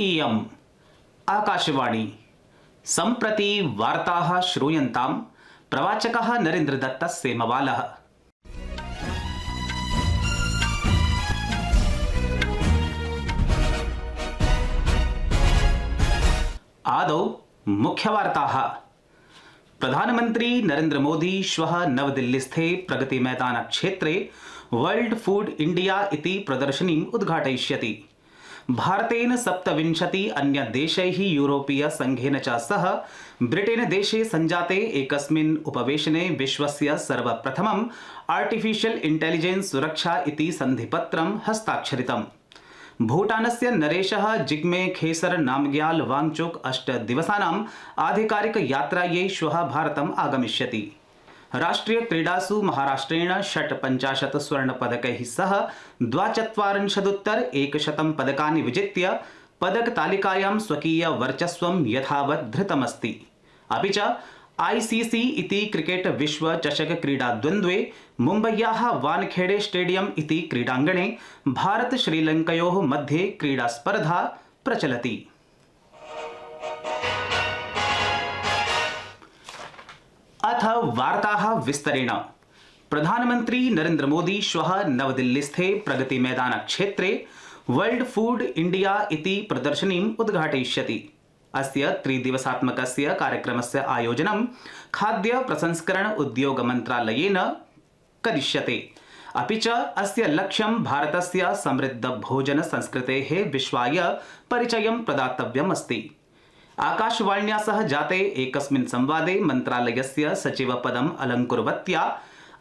इयम् आकाशवाणी सम्प्रति वार्ताः श्रूयन्ताम्। प्रवाचकः नरेन्द्रदत्तः सेमवालः। आदौ मुख्यवार्ताः। प्रधानमंत्री नरेन्द्र मोदी श्वः नवदिल्लीस्थे प्रगति मैदान क्षेत्रे वर्ल्ड फूड इंडिया इति प्रदर्शनीम् उद्घाटयिष्यति। भारतेन 27 अन्यदेशैः यूरोपीय संघेन च सह ब्रिटेन देशे संजाते एकस्मिन् उपवेशने विश्वस्य सर्वप्रथमम् आर्टिफिशियल इंटेलिजेंस सुरक्षा इति सन्धिपत्रं हस्ताक्षरितम्। भूटानस्य नरेशः जिग्मे खेसर नामग्याल वांगचुक 8 दिवसानाम् आधिकारिक यात्रायै श्वः भारतम् आगमिष्यति। राष्ट्रिय क्रीडासु महाराष्ट्रेण 58 स्वर्णपदकैः सह 42,100 पदकानि विजित्य पदक तालिकायां स्वकीय वर्चस्वं यथावत् धृतमस्ति। अपि च आईसीसी इति क्रिकेट विश्व चषक क्रीडा द्वन्द्वे मुम्बय्याः वानखेड़े स्टेडियम इति क्रीडाङ्गणे भारत श्रीलङ्कयोः मध्ये क्रीडा स्पर्धा प्रचलति। अथ वार्ताः विस्तरेण। प्रधानमंत्री नरेन्द्र मोदी श्वः नवदिल्लीस्थे प्रगति मैदान क्षेत्रे वर्ल्ड फूड इंडिया इति प्रदर्शनीम् उद्घाटयिष्यति। अस्य 3 दिवसात्मकस्य कार्यक्रमस्य आयोजनं खाद्य प्रसंस्करण उद्योग मन्त्रालयेन करिष्यते। अपि च अस्य लक्ष्यं भारतस्य समृद्ध भोजन संस्कृतेः विश्वाय परिचयं प्रदातव्यम् अस्ति। आकाशवाण्या सह जाते एकस्मिन् संवादे मन्त्रालयस्य सचिवपदम् अलङ्कुर्वत्या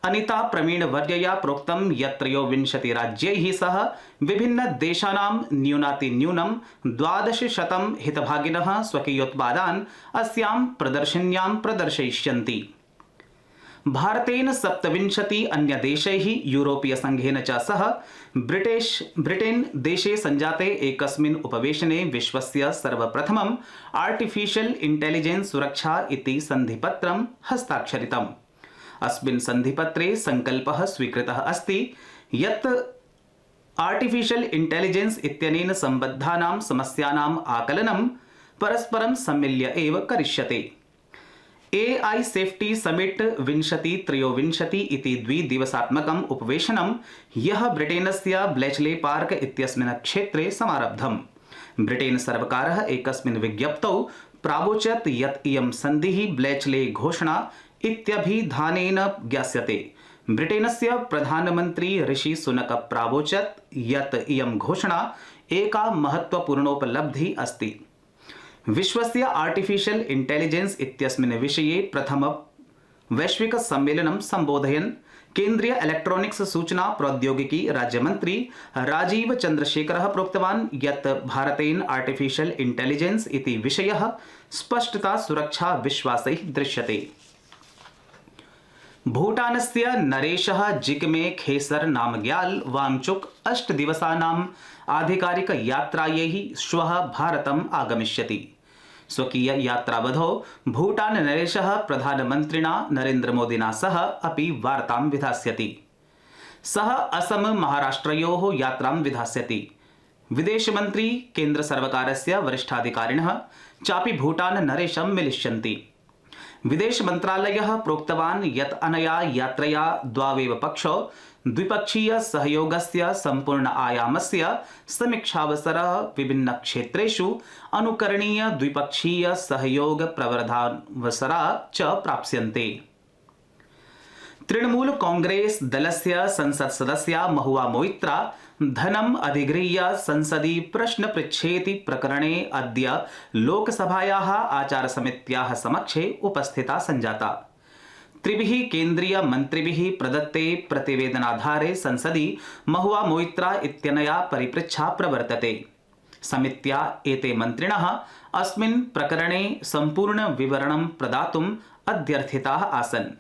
अनिता प्रवीणवर्यया प्रोक्तं यत् 23 राज्यैः सह विभिन्नदेशानां न्यूनातिन्यूनं 1200 हितभागिनः स्वकीयोत्पादान् अस्यां प्रदर्शन्यां प्रदर्शयिष्यन्ति। भारतेन 27 अन्यदेशैः यूरोपीय संघेन च सह ब्रिटेन देशे संजाते एकस्मिन् उपवेशने विश्वस्य सर्वप्रथमम् आर्टिफिशियल इंटेलिजेंस सुरक्षा इति सन्धिपत्रं हस्ताक्षरितम्। अस्मिन् सन्धिपत्रे संकल्पः स्वीकृतः अस्ति यत् आर्टिफिशियल इंटेलिजेंस इत्यनेन सम्बद्धानां समस्यानाम् आकलनं परस्परं सम्मिल्य एव करिष्यते। AI सेफ्टी समिट 2023 इति 2 दिवसात्मकम् उपवेशनं ह्यः ब्रिटेनस्य ब्लेचले पार्क इत्यस्मिन् क्षेत्रे समारब्धम्। ब्रिटेन सर्वकारः एकस्मिन् विज्ञप्तौ प्रावोचत् यत् इयं सन्धिः ब्लेचले घोषणा इत्यभिधानेन ज्ञास्यते। ब्रिटेनस्य प्रधानमन्त्री ऋषि सुनक प्रावोचत् यत् इयं घोषणा एका महत्त्वपूर्णोपलब्धिः अस्ति। विश्वस्य आर्टिफिशियल इंटेलिजेंस इत्यस्मिन् विषये प्रथम वैश्विक सम्मेलनं संबोधयन् केन्द्रीय इलेक्ट्रॉनिक्स सूचना प्रौद्योगिकी राज्यमन्त्री राजीव चन्द्रशेखरः प्रोक्तवान् यत् भारतेन आर्टिफिशियल इंटेलिजेंस इति विषयः स्पष्टता सुरक्षा विश्वासैः दृश्यते। भूटानस्य नरेशः जिग्मे खेसर नामग्याल वांगचुक 8 दिवसानाम् आधिकारिक यात्रायै श्वः भारतम् आगमिष्यति। स्वकीय यात्रावधौ भूटान नरेशः प्रधानमन्त्रिणा नरेन्द्र मोदिना सह अपि वार्तां विधास्यति। सः असम महाराष्ट्रयोः यात्रां विधास्यति। विदेशमन्त्री केन्द्र सर्वकारस्य वरिष्ठाधिकारिणः चापि भूटान नरेशं मिलिष्यन्ति। विदेश मंत्रालयः प्रोक्तवान् यत् अनया यात्रया द्वावेव पक्षौ द्विपक्षीय सहयोगस्य संपूर्ण आयामस्य समीक्षावसरः विभिन्न क्षेत्रेषु अनुकरणीय द्विपक्षीय सहयोग प्रवर्धनावसरा च प्राप्स्यन्ते। तृणमूल कांग्रेस दलस्य संसद सदस्या महुआ मोइत्रा धनम् अधिगृह्य संसदि प्रश्न पृच्छेति प्रकरणे अद्य लोकसभायाः आचार समित्याः समक्षे उपस्थिता संजाता। 3 केन्द्रीय मन्त्रिभिः प्रदत्ते प्रतिवेदनाधारे संसदि महुआ मोइत्रा इत्यनया परिपृच्छा प्रवर्तते। समित्या एते मन्त्रिणः अस्मिन् प्रकरणे सम्पूर्ण विवरणं प्रदातुम् अध्यर्थिताः आसन्।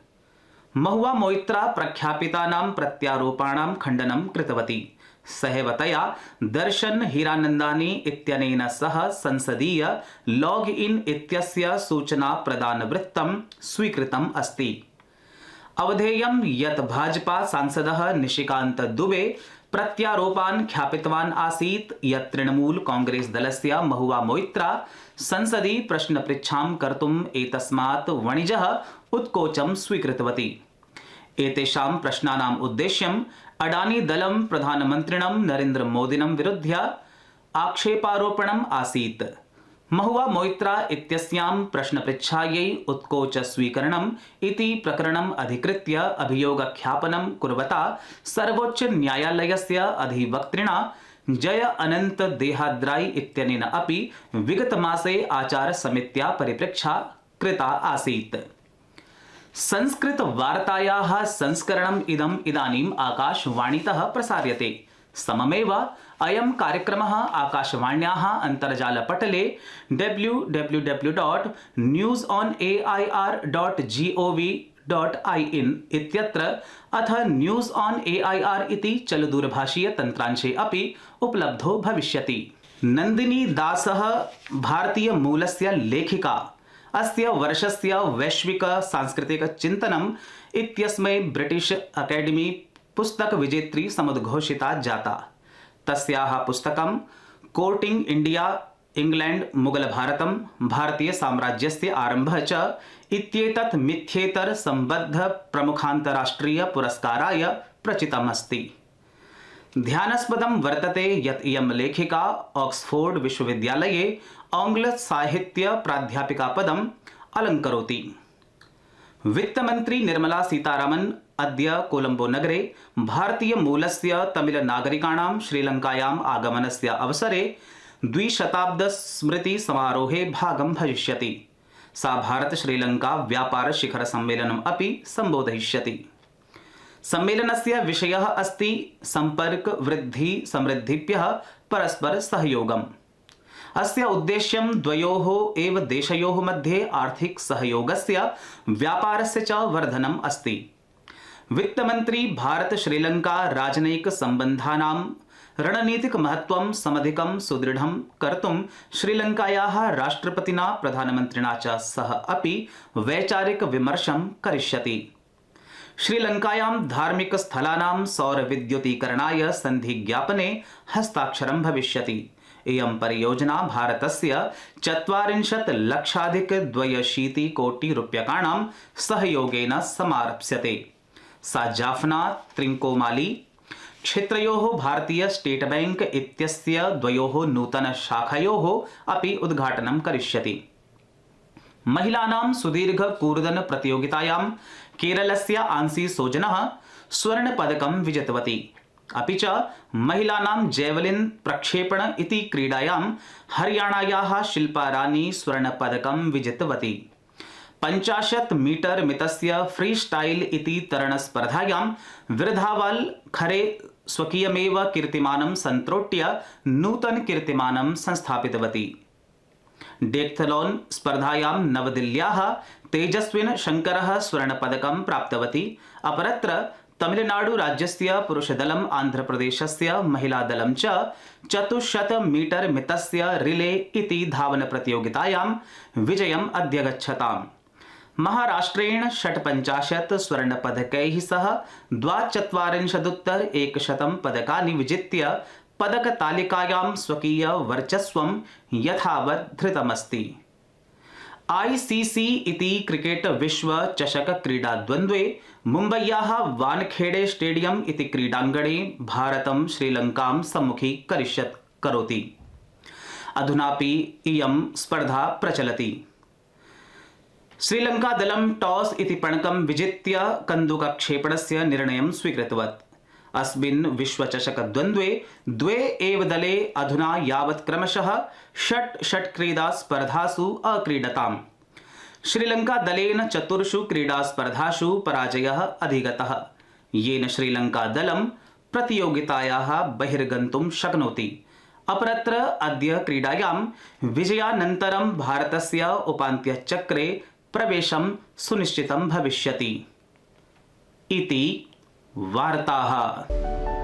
महुआ मोइत्रा प्रख्यापितानां प्रत्यारोपाणां खण्डनं कृतवती। सहवतया दर्शन हीरानंदानी इत्यनेन सह संसदीय लॉग इन इत्यस्य सूचना प्रदान वृत्तं स्वीकृतम् अस्ति। अवधेयं यत् भाजपा सांसदः निशिकांत दुबे प्रत्यारोपान् ख्यापितवान् आसीत् यत् तृणमूल कांग्रेस दलस्य महुआ मोइत्रा संसदि प्रश्नपृच्छां कर्तुम् एतस्मात् वणिजः उत्कोचं स्वीकृतवती। एतेषां प्रश्नानाम् उद्देश्यम् अडानी दलं प्रधानमन्त्रिणं नरेन्द्र मोदिनं विरुध्य आक्षेपारोपणम् आसीत्। महुआ मोइत्रा इत्यस्यां प्रश्नपृच्छायै उत्कोच स्वीकरणम् इति प्रकरणम् अधिकृत्य अभियोगख्यापनं कुर्वता सर्वोच्च न्यायालयस्य अधिवक्तृणा जय अनंत देहाद्राई इत्यनेन अपि विगतमासे आचारसमित्या परिपृच्छा कृता आसीत्। संस्कृत वार्तायाः संस्करणम् इदानीम् आकाशवाणीतः प्रसार्यते। सममेव अयं कार्यक्रमः आकाशवाण्याः अन्तर्जालपटले www.newsonair.gov.in इत्यत्र अथ न्यूज़ ऑन AIR इति चलदूरभाषीय तन्त्रांशे अपि उपलब्धो भविष्यति। नन्दिनी दासः भारतीय मूलस्य लेखिका अस्य वर्षस्य वैश्विक सांस्कृतिक चिन्तनम् इत्यस्मै ब्रिटिश अकादेमी पुस्तक विजेत्री समुद्घोषिता जाता। तस्याः पुस्तकं courting India, England, Mughal Bharatam, भारतीय साम्राज्यस्य आरम्भः च इत्येतत् मिथ्येतर संबद्ध प्रमुखान्तराष्ट्रीय पुरस्काराय प्रचितमस्ति। ध्यानास्पदं वर्तते यत् इयं लेखिका ऑक्सफोर्ड विश्वविद्यालये आंग्ल साहित्य प्राध्यापिका पदम् अलङ्करोति। वित्तमन्त्री निर्मला सीतारामन् अद्य कोलंबो नगरे भारतीय मूलस्य तमिल नागरिकाणां श्रीलंकायाम् आगमनस्य अवसरे द्विशताब्द स्मृति समारोहे भागं भजिष्यति। सा भारत श्रीलंका व्यापार शिखर सम्मेलनम् अपि संबोधयिष्यति। सम्मेलनस्य विषयः अस्ति संपर्क वृद्धि समृद्धिभ्यः परस्पर सहयोगम्। अस्य उद्देश्यं द्वयोः एव देशयोः मध्ये आर्थिक सहयोगस्य व्यापारस्य च वर्धनम् अस्ति। वित्तमन्त्री भारत श्रीलंका राजनयिक सम्बन्धानां रणनीतिक महत्त्वं समधिकं सुदृढं कर्तुं श्रीलंकायाः राष्ट्रपतिना प्रधानमन्त्रिणा च सह अपि वैचारिक विमर्शं करिष्यति। श्रीलंकायां धार्मिक स्थलानां सौरविद्युतीकरणाय सन्धिज्ञापने हस्ताक्षरं भविष्यति। इयं परियोजना भारतस्य 40,00,280 कोटि रूप्यकाणां सहयोगेन समारप्स्यते। सा जाफना त्रिंकोमाली क्षेत्रयोः भारतीय स्टेट बैंक इत्यस्य द्वयोः नूतन शाखयोः अपि उद्घाटनं करिष्यति। महिलानां सुदीर्घ कूर्दन प्रतियोगितायां केरलस्य आंसी सोजनः स्वर्णपदकं विजितवती। अपि च महिलानां जैवलिन प्रक्षेपण इति क्रीडायां हरियाणायाः शिल्पा रानी स्वर्णपदकं विजितवती। 50 मीटर मितस्य फ्री स्टाइल इति तरणस्पर्धायां विरधावाल खरे स्वकीयमेव कीर्तिमानं सन्त्रोट्य नूतन कीर्तिमानं संस्थापितवती। डेक्थलॉन स्पर्धायां नवदिल्ल्याः तेजस्विन शंकरः स्वर्णपदकं प्राप्तवती। अपरत्र तमिलनाडु राज्यस्य पुरुषदलम् आन्ध्रप्रदेशस्य महिलादलं च 400 मीटर मितस्य रिले इति धावन प्रतियोगितायां विजयम् अध्यगच्छताम्। महाराष्ट्रेण 58 स्वर्णपदकैः सह 42,100 पदकानि विजित्य पदकतालिकायां स्वकीय वर्चस्वं यथावत् धृतमस्ति। ICC इति क्रिकेट विश्व चषक क्रीडाद्वन्द्वे मुम्बय्याः वानखेड़े स्टेडियम इति क्रीडाङ्गणे भारतं श्रीलङ्कां सम्मुखीकरोति। अधुनापि इयं स्पर्धा प्रचलति। श्रीलङ्कादलं टॉस इति पणकं विजित्य कन्दुकक्षेपणस्य निर्णयं स्वीकृतवत्। अस्मिन् विश्वचषकद्वन्द्वे द्वे एव दले अधुना यावत् क्रमशः 6 क्रीडास्पर्धासु अक्रीडताम्। श्रीलङ्कादलेन 4 क्रीडास्पर्धासु पराजयः अधिगतः, येन श्रीलङ्कादलं प्रतियोगितायाः बहिर्गन्तुं शक्नोति। अपरत्र अद्य क्रीडायां विजयानन्तरं भारतस्य उपान्त्यचक्रे प्रवेशं सुनिश्चितं भविष्यति। इति वार्ताः।